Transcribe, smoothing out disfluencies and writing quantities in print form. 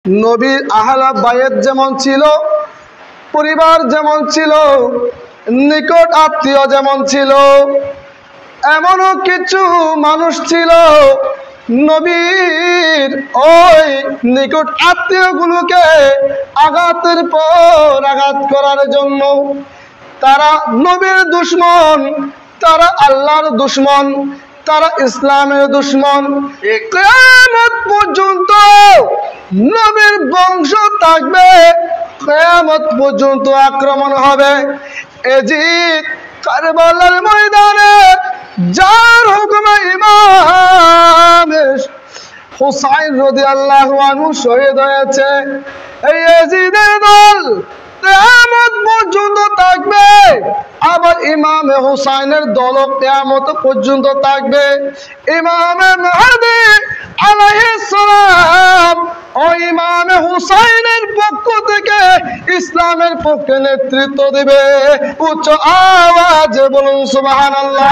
নবীর আহলে বায়াত যেমন ছিল, পরিবার যেমন ছিল, নিকট আত্মীয় যেমন ছিল, এমনও কিছু মানুষ ছিল নবীর ওই নিকট আত্মীয়গুলোকে আঘাতের পর আঘাত করার জন্য। তারা নবীর দুশমন, তারা আল্লাহর দুশমন, তারা ইসলামের দুশমন। কিয়ামত পর্যন্ত নবীর বংশ থাকবে, কিয়ামত পর্যন্ত আক্রমণ হবে। এজিদ কারবালার ময়দানে যার হুকুমে ইমাম হুসাইন রাদিয়াল্লাহু আনহু শহীদ হয়েছে, এই এজিদের দল কিয়ামত পর্যন্ত থাকবে। আবার ইমামে হুসাইনের দল কিয়ামত পর্যন্ত থাকবে। ইমামে মাহদী আলাইহিস সালাম ও ইমামে হুসাইনের পক্ষ থেকে ইসলামের পক্ষে নেতৃত্ব দিবে। উচ্চ আওয়াজে বলুন সুবহানাল্লাহ।